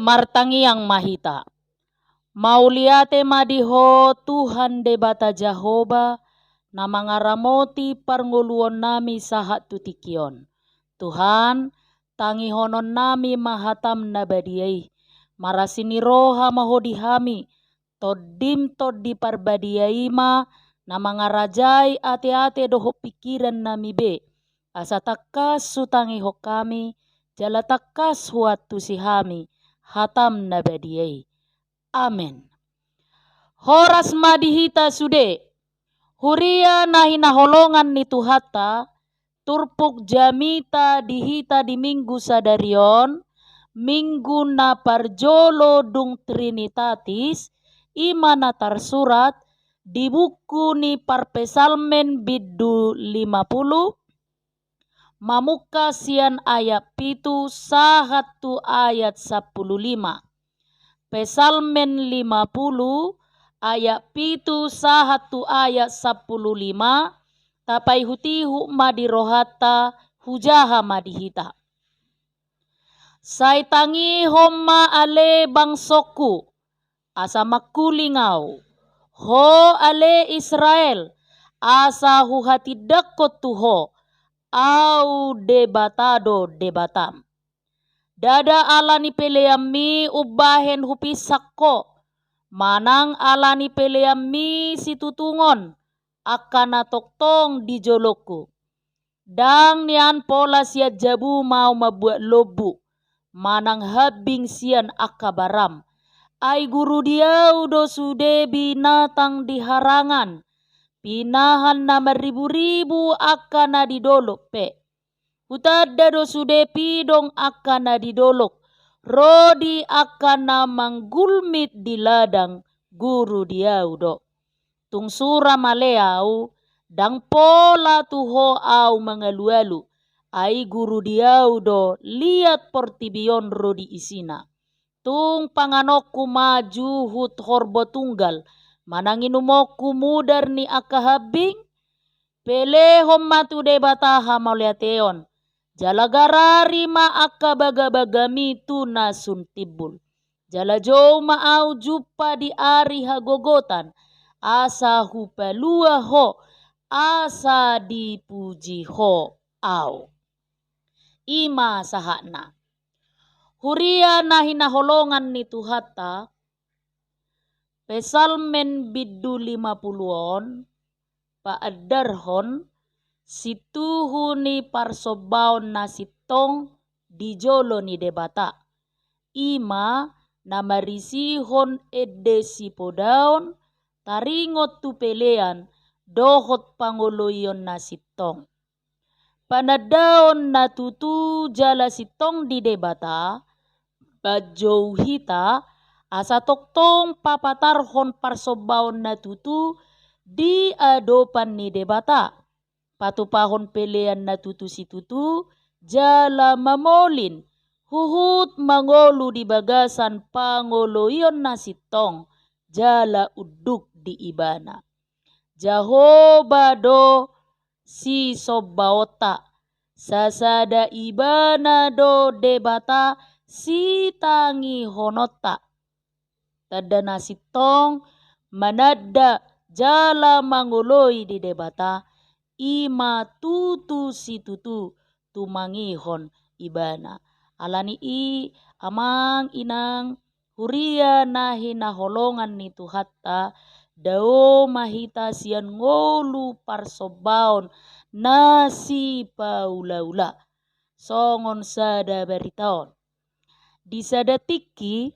Martangi yang mahita. Mauliate madiho Tuhan debata Jahoba na mangaramoti parnguluon nami sahat tutikion. Tuhan, tangihonon nami mahatam na badiyay. Marasini roha mahodihami, toddim toddi parbadiyay ma na mangarajay ate-ate doho pikiran nami be. Asa takas sutangiho kami, jala takas huat tusihami, hatam na badiyay. Amen. Horas madihita sude, huria na hinaholongan ni Tuhata, turpuk jamita dihita di minggu sadarion, minggu na parjolo dung Trinitatis, imana tarsurat di buku ni Parpesalmen biddu 50, mamuka sian ayat pitu sahatu ayat 15. Pesalmen 50 ayat pitu sahatu ayat 15 tapai hutihu madirohata hujaha madihita. Saitangi homma ale bangsoku asa makulingau ho ale Israel asa huhati dakot tuho au debatado debatam. Dada alani peleami ubahen hupisakko, manang alani peleami situtungon, akana toktong di jolokku. Dang nian pola siya jabu mau mabuat lobu, manang habing sian akabaram. Ay guru dia udo sude binatang di harangan, pinahan na maribu-ribu akana di dolok pe. Hutada do sude pidong akana di dolok, rodi akana manggulmit di ladang guru diau do. Tungsura maleau, dang pola tuho au mangalu-alu, ai guru diau do liat portibion rodi isina. Tung panganokku maju hut horbo tunggal, mananginumoku mudar ni akahabing, pele hommatu debataha mauliateon. Jalagarari ma akabaga-bagami tuna suntibul. Jala jau maau jupa di ari hagogotan. Asa hupalua ho. Asa dipuji ho au. Ima sahakna. Huria na hinaholongan ni Tuhata. Pesalmen biddu 50-on. Paadarhon. Situhuni parsobaon na sitong dijolo ni debata. Ima na marisihon edde sipodaon taringot tupelean dohot pangoloyon na sitong. Panadaon na tutu jala sitong di debata badjou hita asa toktong papatarhon parsobaon na tutu di adopan ni debata. Patupahon pelean na tutu si tutu, jala mamolin, huhut mangolu di bagasan pangoloyon na sitong, jala uduk di ibana. Jahoba do si sobaota, sasada ibana do debata si tangi honota. Tada na sitong, manada jala mangoloi di debata, ima tutu si tutu tumangihon ibana. Alani i amang inang huria na hinaholongan ni Tuhata dao mahita sian ngolu parsobaon na si paula-ula. Songon sada beritaon. Di sada tiki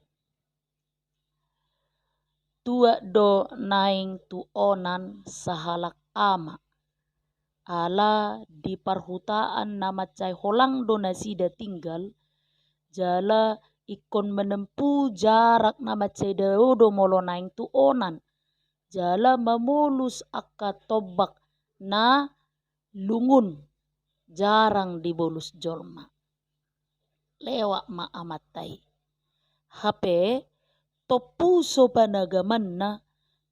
tua do naing tuonan sahalak ama. Ala di parhutaan na macai holang donasida tinggal, jala ikon menempuh jarak na macai daodo molo naing tuonan, jala mamulus akka tobak na lungun, jarang dibolus jolma. Lewak ma amatai. Hape topuso panagaman na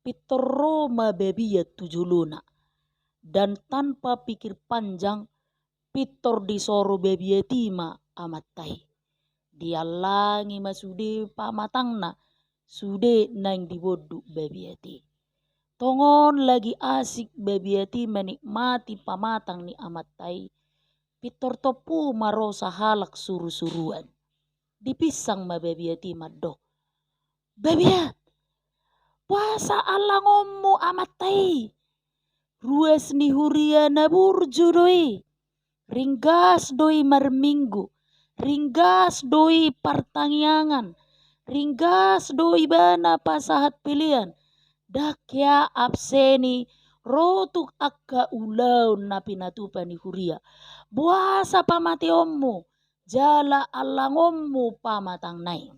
pitoro mabebiyat tujuluna. Dan tanpa pikir panjang, pitor disoro bebietima amatai. dialangi masude pamatangna sude nang dibodu babiati. Tongon lagi asik babiati menikmati pamatang ni amatai. Pitor topu marosa halak suru-suruan. Dipisang ma babiati maddo. Babiat, puasa alangommu amatai. Ruas ni huria na burju doi. Ringgas doi marminggu. Ringgas doi pertangyangan. Ringgas doi bana pasahat pilihan. Dakya abseni rotuk akka ulau na pinatupa ni huria. Buasa pamati ommu. Jala alangommu pamatang nai.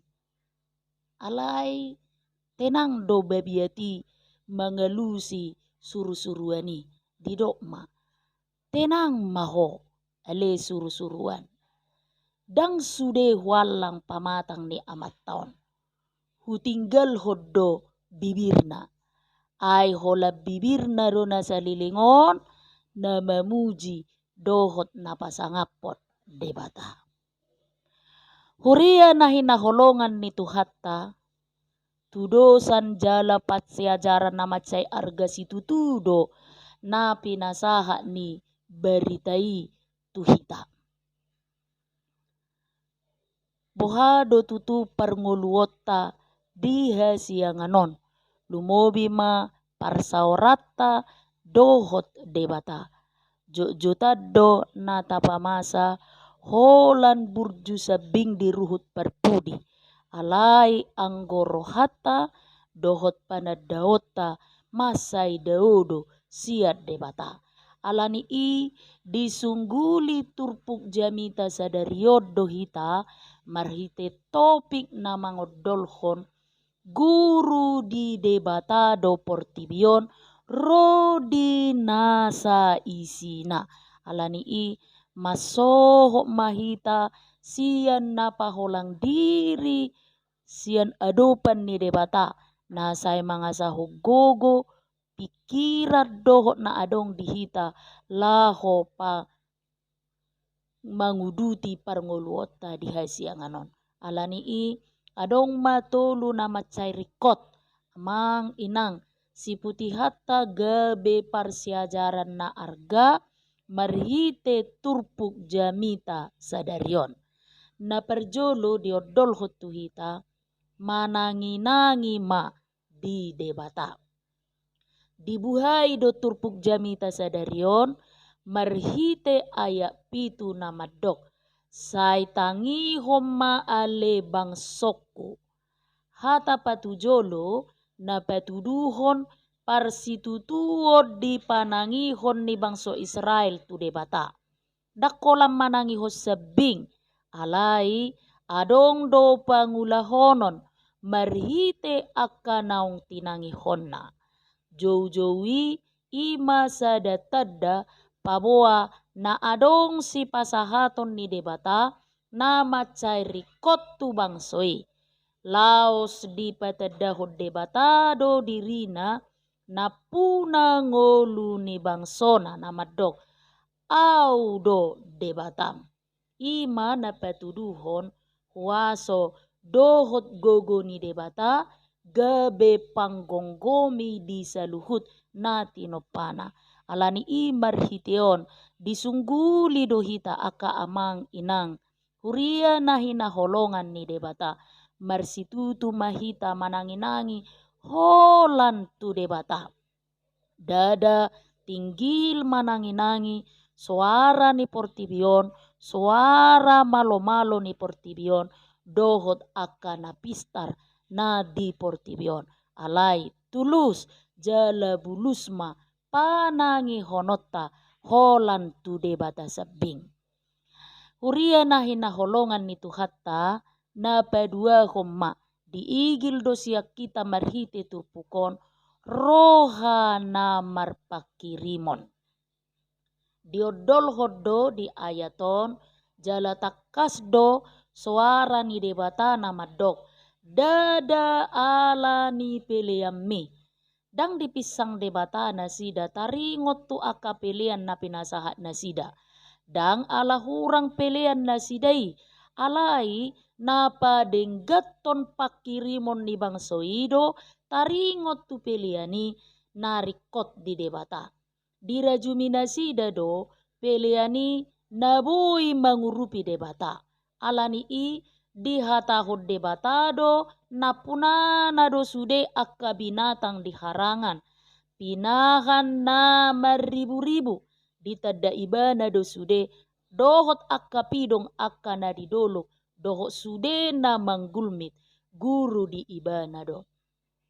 Alai tenang do babiati mengelusi suru-suruani di dokma. Tenang maho ale suru-suruan. Dang sude walang pamatang ni amat taon. Hutinggal hoddo bibirna. Ai hola bibirna do na salilingon na memuji dohot na pasangapot debata. Huria na hinaholongan ni Tuhatta, tudosan jala patsiajaran na matsay arga si tutudo na pinasaha ni baritai tuhita. Bohado tutu parngoluotta diha sianganon. Lumobi ma parsaorata dohot debata. Jotado na tapamasa holan burju sabing diruhut perpudi. Alai anggorohata dohot panadaota masai daodo siat debata. Alani i disungguli turpuk jamita sadariod dohita marhite topik na mangodolhon guru di debata do portibion rodi nasa isina. Alani i masoho mahita sian napaholang diri sian adopan ni debata nasay mga sahugogo pikirat dohot na adong dihita laho pa manguduti parngoluota di hasianganon. Alani i adong matolu na matsay rikot amang inang si putihatta gabe parsiajaran na arga marhite turpuk jamita sadarion. Na perjolo diodol hotuhita manangi-nangi ma di debata. Dibuhay do turpuk jamita sadarion marhite ayak pitu na madok. Say tangi homma ale bangsokku. Hata patujolo na patuduhon parsitutuod di panangihon ni bangso Israel tu debata. Dakolam manangiho sabing alai adong do pangulahonon marhite akanaung tinangihonna. Jow-jowi ima sadatadda paboa na adong si pasahaton ni debata na matsay rikot tu bangsoi. Laos di patadahod debata do dirina na puna ngolu ni bangsona na madok. Au do debatam. Ima na patuduhon huaso dohot gogo ni debata gabe panggonggomi di saluhut na tinopana. Alani i marhiteon disungguli dohita aka amang inang. Huria na hinaholongan ni debata. Marsitutu mahita manangi-nangi holan tu debata. Dada tinggil manangi-nangi suara ni portibion, suara malo-malo ni portibion, dohot aka napistar na di portibion. Alai tulus jala bulusma panangi honota holan tu debata sabing. Huria na hinaholongan ni Tuhatta na padua homma diigil do siak kita marhite turpukon roha na marpakirimon. Diodol hoddo di ayaton jala takas do suara ni debata na madok dada ala ni peleammi. Dang dipisang debata na sida taringot tu aka pelean na pinasahat na sida. Dang ala hurang pelean na sidai alai napa denggaton pakirimon ni bangso ido taringot tu peliani narikot di debata. Dirajumina do peliani nabui mangurupi debata. Alani i dihatahod debatado napuna nado sude akka binatang di harangan. Pinahan na maribu-ribu ditada iba nado sude dohot akka pidong akka na didolo dohot sude na manggulmit guru di iba nado.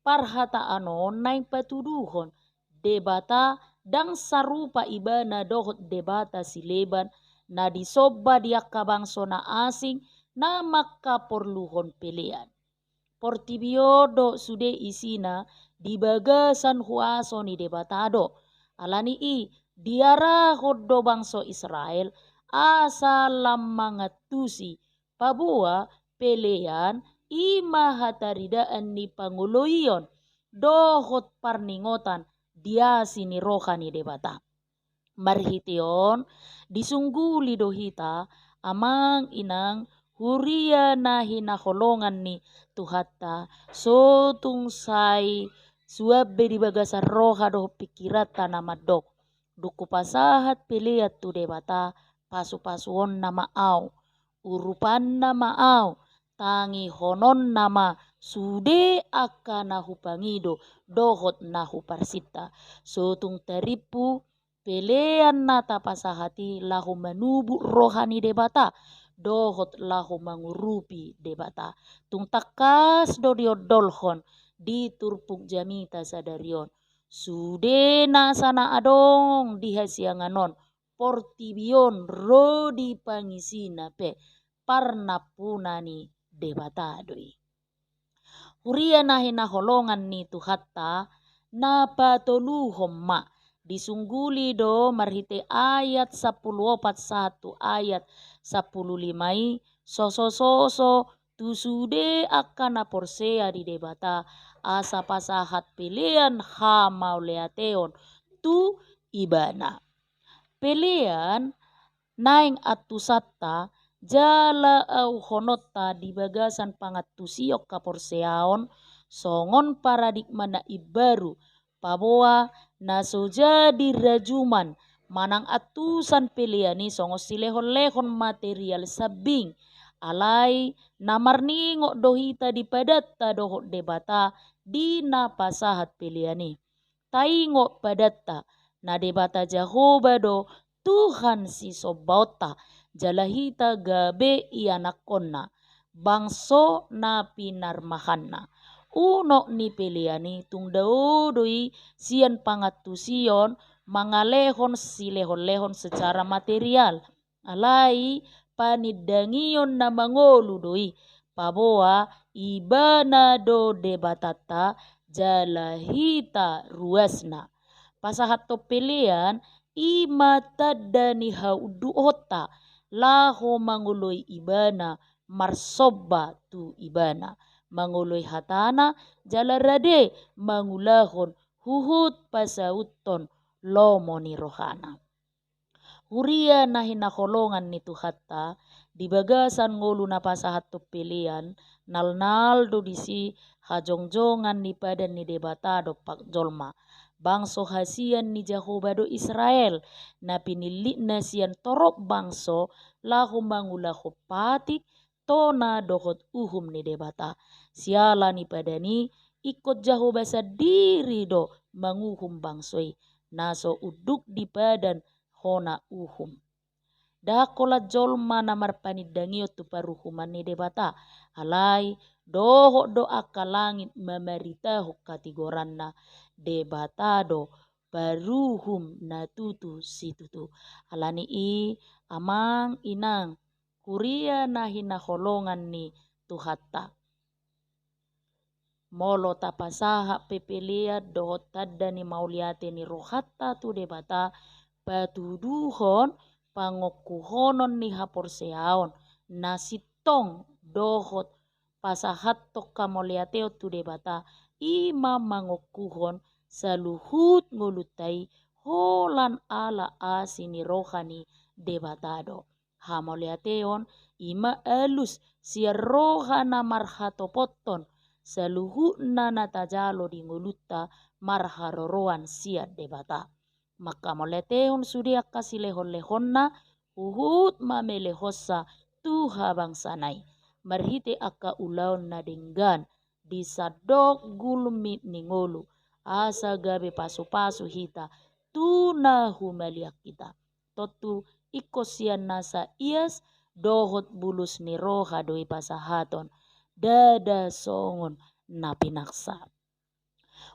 Parhata anon naing patuduhon debata dang sarupa iba na dohot debata sileban na disoba diakka bangso na asing na makaporluhon pelean. Portibiodo sude isina dibagasan huaso ni debatado. Alani i diara hoddo bangso Israel asalam mangatusi pabua pelean ima hataridaan ni panguloion dohot parningotan dia sini rohani debata. Marhition disungguli dohita amang inang huria na hinaholongan ni tuhatta so tungsay suabe di bagasan roha doh pikirata na madok duku pasahat piliat tu debata pasu-pasuon na maaw urupan na maaw tangi honon nama sude akka nahupangido dohot nahuparsita so tung taripu pelean nata pasahati lahu manubu rohani debata dohot lahu mangurupi debata tung takas do diodolhon di turpuk jamita sadarion sude na sana adong dihasianganon portibion rodi pangisina pe parnapunani debata doi huria nahi naholongan ni tuhatta na patoluhom ma disungguli do marhite ayat 141 ayat 15 soso tusude akan porsea di debata asa pasahat pilihan ha mauleateon tu ibana. Pilihan naing atusatta jala au honotta di bagasan pangatusiok kaporseaon songon paradigma na ibaru paboa na so jadi rajuman manang atusan piliani songo silehon-lehon material sabing alai namarningo dohita di padatta dohot debata di napasahat piliani taingo padatta na debata Jehovah do Tuhan si sobauta jalahita gabe ianakonna bangso na pinarmahanna uno ni peliani tung daudoi sian pangatusion mangalehon silehon-lehon secara material alai panidangion na mangolu doi paboa ibana do debatata jalahita ruasna pasahat to pelian ima tadani hauduota laho manguloi ibana marsoba tu ibana manguloi hatana jalarade mangulahon huhut pasauton lomoni rohana. Huria nahi naholongan ni tuhatta di bagasan ngolu na pasahat tu pilihan nal do disi hajongjongan ni padan ni debata do pak jolma bangso hasian ni Jehovah do Israel na pinilik na sian torok bangso lahu mangulahu patik tona dohot uhum ni debata siala ni padani ikut Jehovah sadiri do manguhum bangsoi naso uduk di padan hona uhum dakola jolma namar panidangio tu paruhuman ni debata alai doho do akalangit mamarita hukatigoranna debata do paruhum na tutu situtu alani i amang inang kuria nahi naholongan ni tuhatta molo tapasaha pepelia dohot tadda ni mauliate ni rohatta tu debata patuduhon pangokuhonon ni haporseaon nasitong dohot pasahat to kamoliateo tu debata ima mangokuhon saluhut ngulutai holan ala asini rohani debatado hamoliateon ima alus sia rohana marhatopoton saluhutna natajalo di ngulutta marharoroan sia debata. Maka moletehon sudia kasih lehon-lehonna uhut mamelehosa tuha bangsanai marhite aka ulaon na denggan disadok gulumit ningolu asa gabe pasu-pasu hita tuna humaliak kita totu ikosian nasa ias dohot bulus ni roha doi pasahaton dada songon na pinaksa.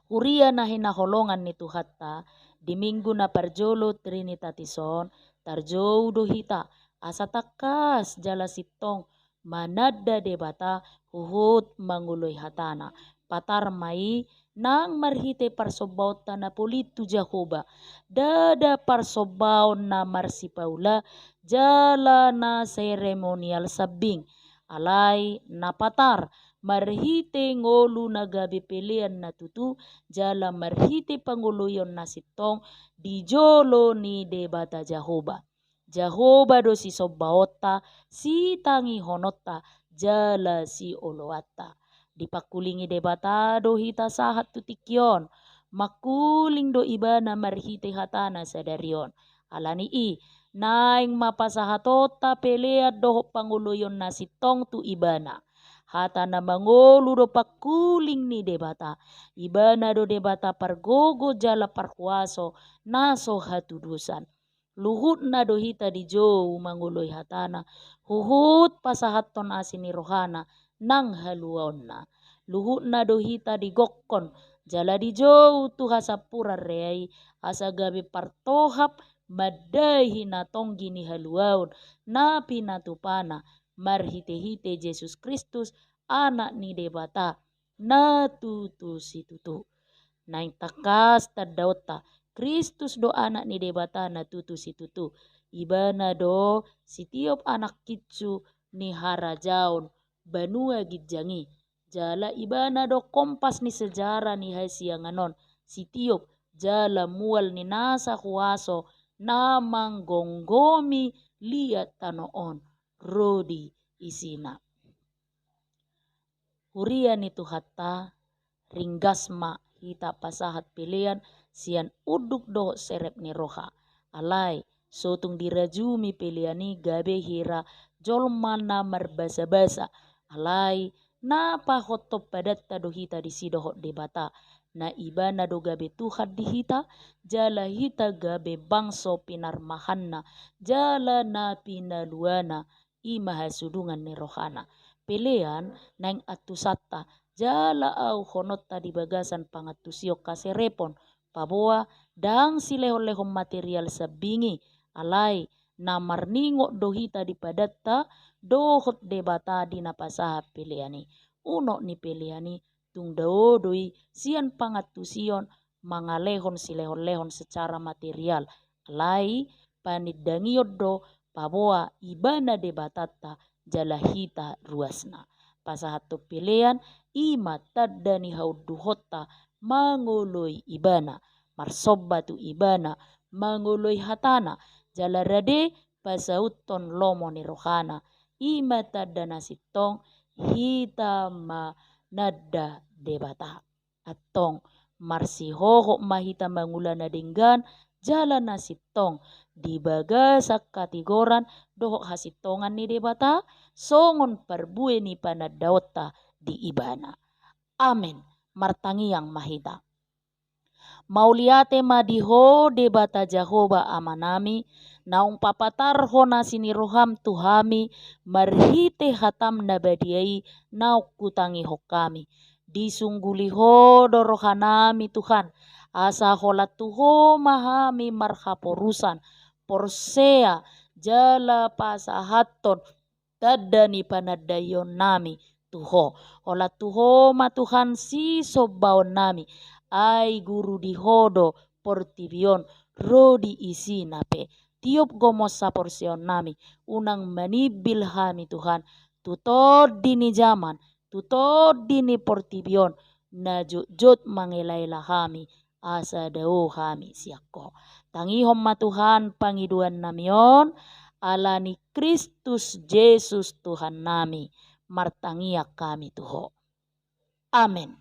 Huria na hinaholongan ni Tuhatta di minggu na parjolo Trinitatisson tarjou do hita asa takas jala sitong manada debata huhut manguloy hatana patar mai nang marhite parsobaw na politu Jahoba dada parsobaw na marsipaula jala na seremonial sabing alay na patar marhite ngolu na gabi pilihan na tutu jala marhite panguluyon na sitong di jolo ni debata Jahoba. Jahoba do si sobaota si tangi honota jala si oloata. Dipakulingi debata do hita sahat tutikyon. Makuling do iba na marhite hatana sadarion. Alani i naing mapasahatota pelea do panguluyon na sitong tu ibana. Hata na mangolu do pakuling ni debata. Ibana do debata pargogo jala parkuaso naso hatudusan. Luhut na do hita di jo manguloy hatana. Huhut pasahaton asini rohana nang haluon na. Luhut na do hita di gokkon. Jala di jo tu hasapura reai asa gabi partohap madai hinatong gini haluaon na pinatupana. Marhite-hite Yesus Kristus anak ni debata na tutu si tutu. Naing takas tadauta Kristus do anak ni debata na tutu si tutu. Ibana do setiap anak kitsu ni harajaon banua gidjangi. Jala ibana do kompas ni sejarah ni hasianganon. Setiap jala mual ni nasa kuaso namang gonggomi liat tanoon. Rodi isina. Huria ni Tuhatta ringgasma hita pasahat pilihan sian uduk do serep ni roha. Alai sotung dirajumi pilihan ni gabe hira jolmana marbasa-basa. Alai napa hotop padatta do hita disidohot debata. Na ibana do gabe Tuhan di hita jala hita gabe bangso pinarmahanna jala na pinaluana imahasudungan ni rohana. Pilihan nang atusata jala au honotta di bagasan pangatusio kaserepon paboa dang silehon-lehon material sabingi alai na marningo dohita di padatta dohot debata di napasaha piliani. Uno ni piliani tung daodoi sian pangatusion mangalehon silehon-lehon secara material alai panidangiod do paboa ibana debatata jala hita ruasna. Pasahato pilihan ima tadani hauduhota mangoloi ibana. Marsoba tu ibana mangoloi hatana jala rade pasauton lomo ni rohana. Ima tadana sitong hita manada debata. Atong marsihoho mahita mangulana denggan jala nasitong di bagasak katigoran dohok hasitongan ni debata songon parbue ni panadaota di ibana. Amen. Martangi yang mahita. Mauliate madiho debata Jahoba amanami naung papatar hona sini roham tuhami marhite hatam nabadiai nauk kutangi hokami. Disungguli ho dorohanami Tuhan asa holat tuho mahami marhaporusan porsea jala pasahaton tadani panadayon nami tuho holat tuho ma Tuhan si sobaon nami ai guru dihodo portibion rodi isi nape tiup gomosa porsion nami unang manibil hami Tuhan tutod dini zaman tutod dini portibion na jut mangelailah kami asa dao kami siako. Tangihom matuhan pangiduan namion ala ni Kristus Yesus Tuhan nami martangia kami tuho. Amin.